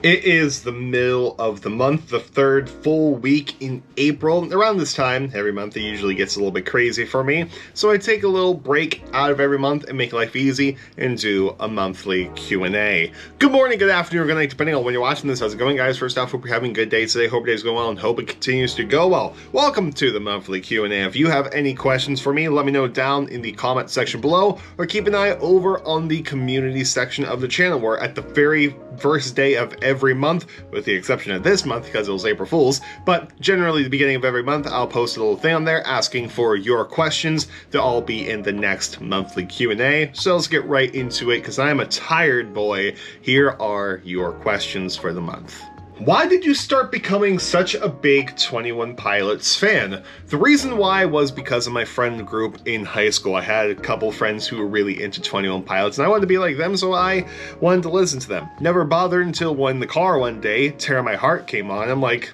It is the middle of the month, the third full week in April. Around this time, every month, it usually gets a little bit crazy for me. So I take a little break out of every month and make life easy and do a monthly Q&A. Good morning, good afternoon, or good night, depending on when you're watching this. How's it going, guys? First off, hope you're having a good day today. Hope your day's going well and hope it continues to go well. Welcome to the monthly Q&A. If you have any questions for me, let me know down in the comment section below, or keep an eye over on the community section of the channel, where at the very first day of every month, with the exception of this month because it was April Fool's, but generally the beginning of every month, I'll post a little thing on there asking for your questions to all be in the next monthly Q&A. So let's get right into it because I am a tired boy. Here are your questions for the month. Why did you start becoming such a big 21 Pilots fan? The reason why was because of my friend group in high school. I had a couple friends who were really into 21 Pilots, and I wanted to be like them, so I wanted to listen to them. Never bothered until when the car one day, Tear My Heart came on. I'm like,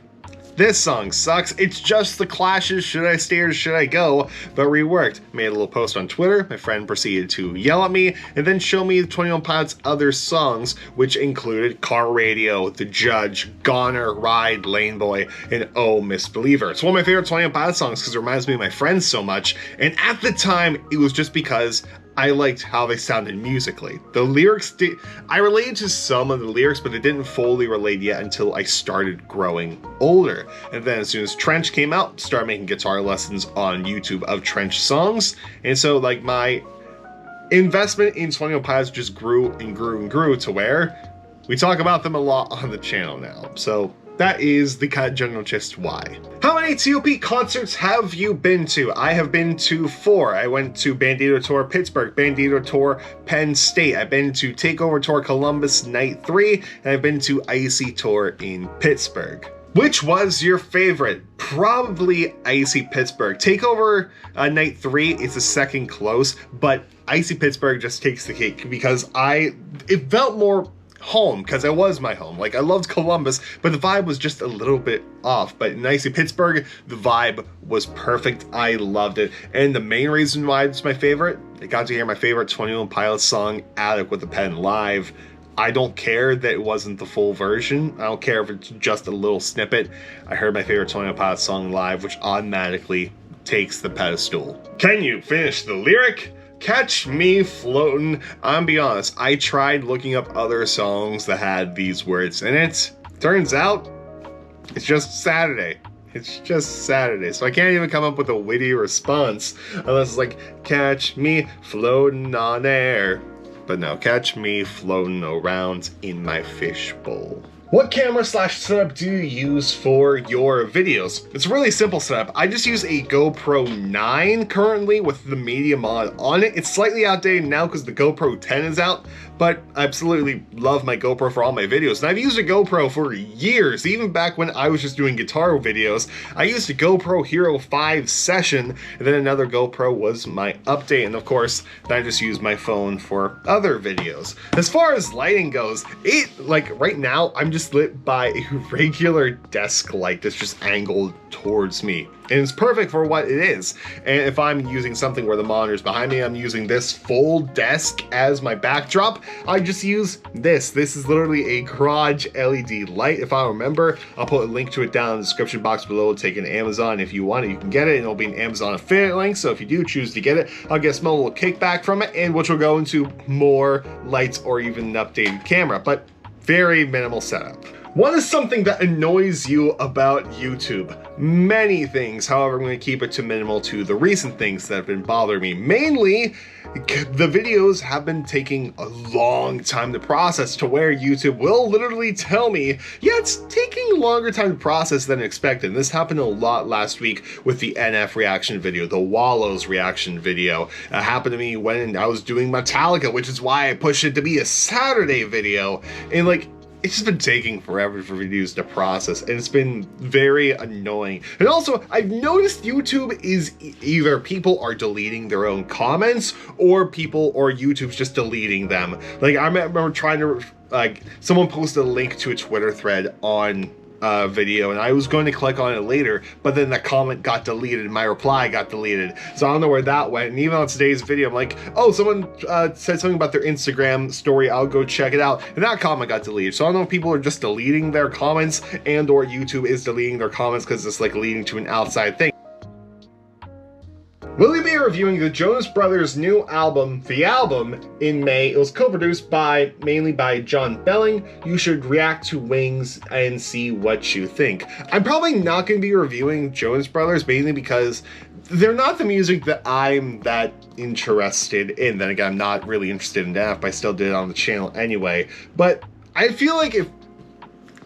this song sucks. It's just the Clash's Should I Stay or Should I Go, but reworked. Made a little post on Twitter. My friend proceeded to yell at me and then show me the 21 Pilots' other songs, which included Car Radio, The Judge, Goner, Ride, Lane Boy, and Oh Misbeliever. It's one of my favorite 21 Pilots songs because it reminds me of my friends so much, and at the time, it was just because I liked how they sounded musically. The lyrics I related to some of the lyrics, but it didn't fully relate yet until I started growing older. And then as soon as Trench came out, started making guitar lessons on YouTube of Trench songs. And so like my investment in 21 Pilots just grew and grew and grew to where we talk about them a lot on the channel now. So that is the kind of general gist why. How many TOP concerts have you been to? I have been to 4. I went to Bandito Tour Pittsburgh, Bandito Tour Penn State. I've been to Takeover Tour Columbus Night 3, and I've been to Icy Tour in Pittsburgh. Which was your favorite? Probably Icy Pittsburgh. Takeover Night 3 is a second close, but Icy Pittsburgh just takes the cake because it felt more home, because it was my home. Like, I loved Columbus, but the vibe was just a little bit off. But in Icy Pittsburgh, the vibe was perfect. I loved it. And the main reason why it's my favorite, I got to hear my favorite 21 Pilots song, Attic with a Pen, live. I don't care that it wasn't the full version. I don't care if it's just a little snippet. I heard my favorite 21 Pilots song live, which automatically takes the pedestal. Can you finish the lyric? Catch me floating. I'm be honest, I tried looking up other songs that had these words in it. Turns out, it's just Saturday. It's just Saturday, so I can't even come up with a witty response unless it's like, catch me floating on air. But no, catch me floating around in my fishbowl. What camera / setup do you use for your videos? It's a really simple setup. I just use a GoPro 9 currently with the media mod on it. It's slightly outdated now because the GoPro 10 is out, but I absolutely love my GoPro for all my videos. And I've used a GoPro for years, even back when I was just doing guitar videos. I used a GoPro Hero 5 Session, and then another GoPro was my update. And of course, then I just use my phone for other videos. As far as lighting goes, right now, I'm just lit by a regular desk light that's just angled towards me. And it's perfect for what it is. And if I'm using something where the monitor's behind me, I'm using this full desk as my backdrop, I just use this. This is literally a garage LED light. If I remember, I'll put a link to it down in the description box below. Take it to Amazon. If you want it, you can get it. And it'll be an Amazon affiliate link. So if you do choose to get it, I'll get a small little kickback from it, and which will go into more lights or even an updated camera. But very minimal setup. What is something that annoys you about YouTube? Many things, however, I'm going to keep it to minimal to the recent things that have been bothering me. Mainly, the videos have been taking a long time to process to where YouTube will literally tell me, yeah, it's taking a longer time to process than expected. And this happened a lot last week with the NF reaction video, the Wallows reaction video. It happened to me when I was doing Metallica, which is why I pushed it to be a Saturday video. And like, it's just been taking forever for videos to process, and it's been very annoying. And also, I've noticed YouTube is either people are deleting their own comments, or YouTube's just deleting them. Like, I remember trying to, someone posted a link to a Twitter thread on video, and I was going to click on it later, but then the comment got deleted and my reply got deleted. So I don't know where that went. And even on today's video, I'm like, oh, someone said something about their Instagram story, I'll go check it out. And that comment got deleted. So I don't know if people are just deleting their comments and or YouTube is deleting their comments because it's like leading to an outside thing. Will you be reviewing the Jonas Brothers' new album, The Album, in May? It was co-produced mainly by John Belling. You should react to Wings and see what you think. I'm probably not going to be reviewing Jonas Brothers, mainly because they're not the music that I'm that interested in. Then again, I'm not really interested in NF, but I still did it on the channel anyway. But I feel like if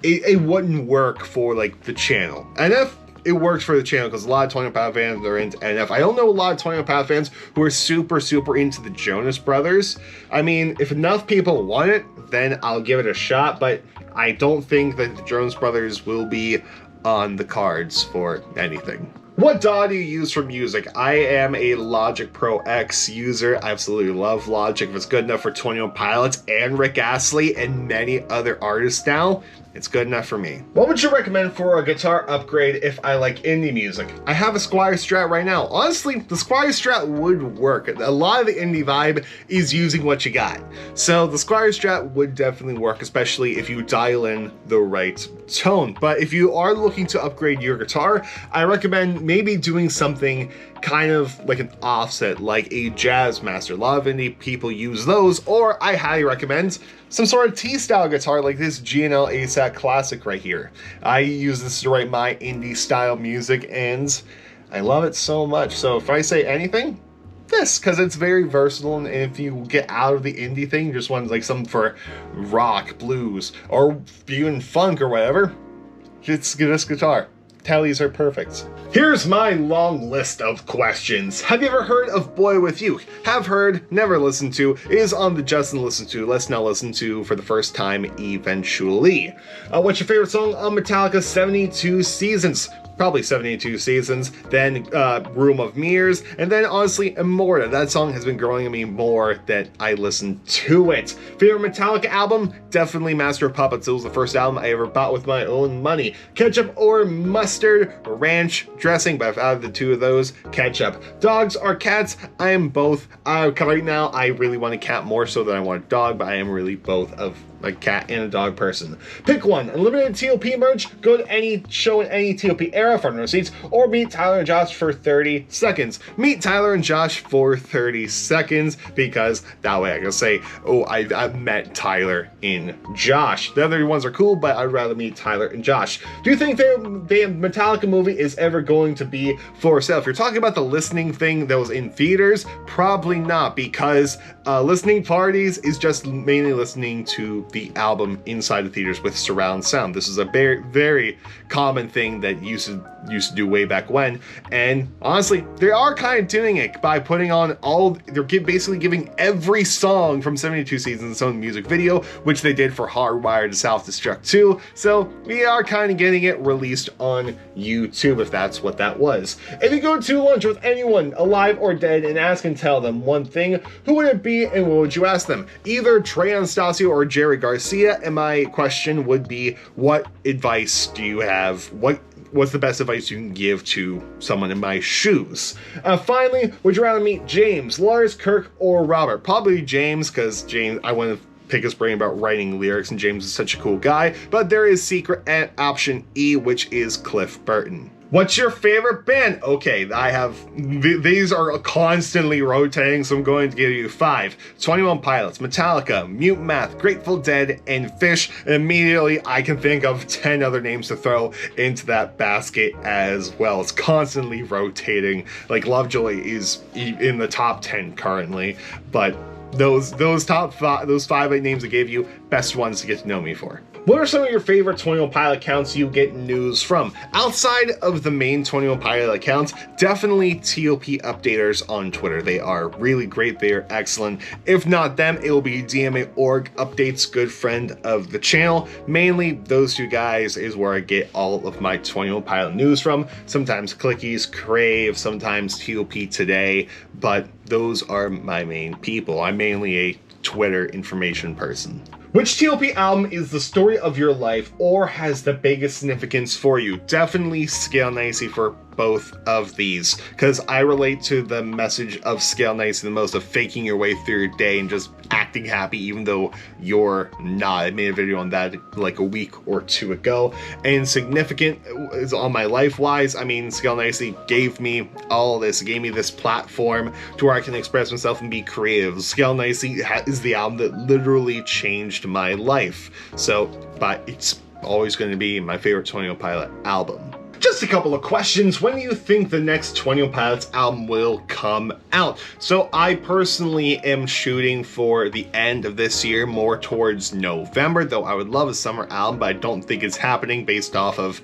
it wouldn't work for like the channel. NF, it works for the channel because a lot of 21 Pound fans are into NF. I don't know a lot of 21 Pound fans who are super into the Jonas Brothers. I mean, if enough people want it, then I'll give it a shot, but I don't think that the Jonas Brothers will be on the cards for anything. What DAW do you use for music? I am a Logic Pro X user. I absolutely love Logic. If it's good enough for 21 Pilots and Rick Astley and many other artists now, it's good enough for me. What would you recommend for a guitar upgrade if I like indie music? I have a Squier Strat right now. Honestly, the Squier Strat would work. A lot of the indie vibe is using what you got. So the Squier Strat would definitely work, especially if you dial in the right tone. But if you are looking to upgrade your guitar, I recommend maybe doing something kind of like an offset, like a Jazzmaster. A lot of indie people use those, or I highly recommend some sort of T-style guitar like this G&L ASAC Classic right here. I use this to write my indie style music and I love it so much. So if I say anything, this, because it's very versatile, and if you get out of the indie thing, just want like something for rock, blues, or even funk or whatever, just get this guitar. Tellies are perfect. Here's my long list of questions. Have you ever heard of Boy With You? Have heard, never listened to, is on the Just Listen To. Let's now listen to for the first time eventually. What's your favorite song on Metallica's 72 Seasons? Probably 72 Seasons, then Room of Mirrors, and then honestly Immorta. That song has been growing on me more that I listen to it. Favorite Metallica album? Definitely Master of Puppets. It was the first album I ever bought with my own money. Ketchup or mustard? Ranch dressing, but out of the two of those, ketchup. Dogs or cats? I am both. Right now, I really want a cat more so than I want a dog, but I am really both of a cat and a dog person. Pick one. Unlimited TOP merch, go to any show in any TOP era for no receipts, or meet Tyler and Josh for 30 seconds. Meet Tyler and Josh for 30 seconds, because that way I can say, oh, I've met Tyler and Josh. The other ones are cool, but I'd rather meet Tyler and Josh. Do you think the Metallica movie is ever going to be for sale? If you're talking about the listening thing that was in theaters, probably not, because listening parties is just mainly listening to the album inside the theaters with surround sound. This is a very common thing that used to do way back when, and honestly, they are kind of doing it by putting on they're basically giving every song from 72 Seasons its own music video, which they did for Hardwired to Self-Destruct 2, so we are kind of getting it released on YouTube, if that's what that was. If you go to lunch with anyone, alive or dead, and ask and tell them one thing, who would it be and what would you ask them? Either Trey Anastasio or Jerry Garcia, and my question would be, what advice do you have? What's the best advice you can give to someone in my shoes? Finally, would you rather meet James, Lars, Kirk, or Robert? Probably James, because James, I want to pick his brain about writing lyrics, and James is such a cool guy, but there is secret and option E, which is Cliff Burton. What's your favorite band? Okay, I have, these are constantly rotating, so I'm going to give you 5. 21 Pilots, Metallica, Mute Math, Grateful Dead, and Fish. And immediately I can think of 10 other names to throw into that basket as well. It's constantly rotating. Like Lovejoy is in the top 10 currently, but those 5 names I gave you, best ones to get to know me for. What are some of your favorite 21 Pilot accounts you get news from? Outside of the main 21 Pilot accounts, definitely TOP updaters on Twitter. They are really great. They are excellent. If not them, it will be DMA Org updates, good friend of the channel. Mainly those two guys is where I get all of my 21 Pilot news from. Sometimes Clickies, Crave, sometimes TOP Today, but those are my main people. I'm mainly a Twitter information person. Which TLP album is the story of your life or has the biggest significance for you? Definitely Scale Nicely for both of these, because I relate to the message of Scale Nicely the most, of faking your way through your day and just acting happy even though you're not. I made a video on that like a week or two ago. And significant is on my life-wise. I mean, Scale Nicely gave me all this, it gave me this platform to where I can express myself and be creative. Scale Nicely is the album that literally changed my life. So, but it's always going to be my favorite 21 Pilot album. Just a couple of questions. When do you think the next 21 Pilots album will come out? So I personally am shooting for the end of this year, more towards November, though I would love a summer album, but I don't think it's happening based off of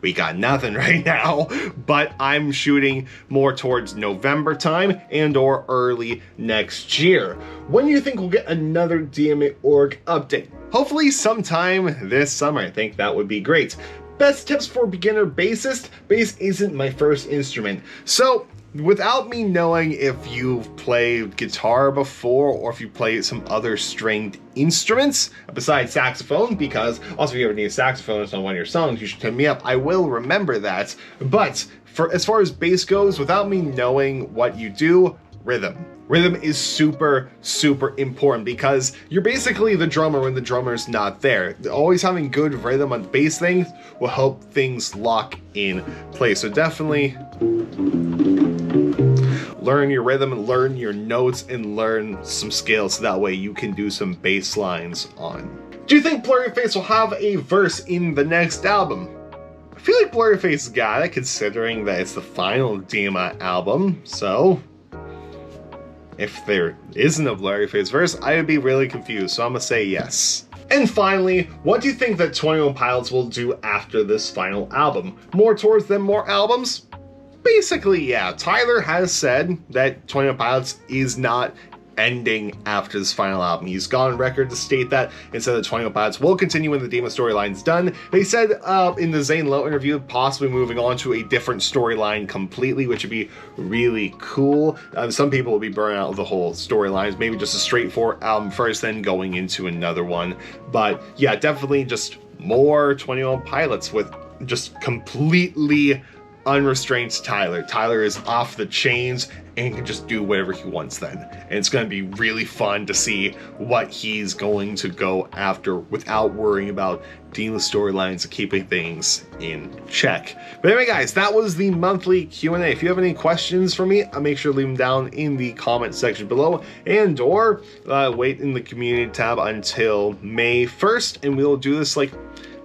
we got nothing right now. But I'm shooting more towards November time and or early next year. When do you think we'll get another DMA Org update? Hopefully sometime this summer. I think that would be great. Best tips for beginner bassist. Bass isn't my first instrument. So without me knowing if you've played guitar before or if you play some other stringed instruments besides saxophone, because also if you ever need a saxophonist on one of your songs, you should hit me up. I will remember that. But as far as bass goes, without me knowing what you do, rhythm. Rhythm is super, super important because you're basically the drummer when the drummer's not there. Always having good rhythm on bass things will help things lock in place. So definitely learn your rhythm and learn your notes and learn some scales so that way you can do some bass lines on. Do you think Blurryface will have a verse in the next album? I feel like Blurryface got it, considering that it's the final DMA album, so if there isn't a Blurryface verse, I would be really confused, so I'm gonna say yes. And finally, what do you think that 21 Pilots will do after this final album? More tours than more albums? Basically, yeah. Tyler has said that 21 Pilots is not ending after this final album. He's gone on record to state that, and said that 21 Pilots will continue when the DMA storyline's done. They said in the Zane Lowe interview, possibly moving on to a different storyline completely, which would be really cool. Some people will be burning out of the whole storylines, maybe just a straightforward album first, then going into another one. But yeah, definitely just more 21 Pilots with just completely unrestrained Tyler. Tyler is off the chains and can just do whatever he wants then. And it's going to be really fun to see what he's going to go after without worrying about dealing with storylines and keeping things in check. But anyway guys, that was the monthly Q&A. If you have any questions for me, I'll make sure to leave them down in the comment section below, and or wait in the community tab until May 1st, and we'll do this like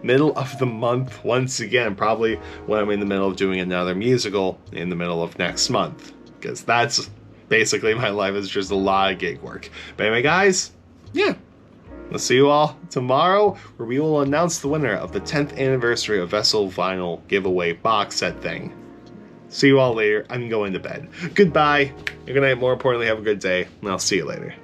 middle of the month once again, probably when I'm in the middle of doing another musical in the middle of next month, because that's basically my life, is just a lot of gig work. But anyway guys, yeah, I'll see you all tomorrow, where we will announce the winner of the 10th anniversary of Vessel vinyl giveaway box set thing. See you all later. I'm going to bed. Goodbye, and good night. More importantly, have a good day, and I'll see you later.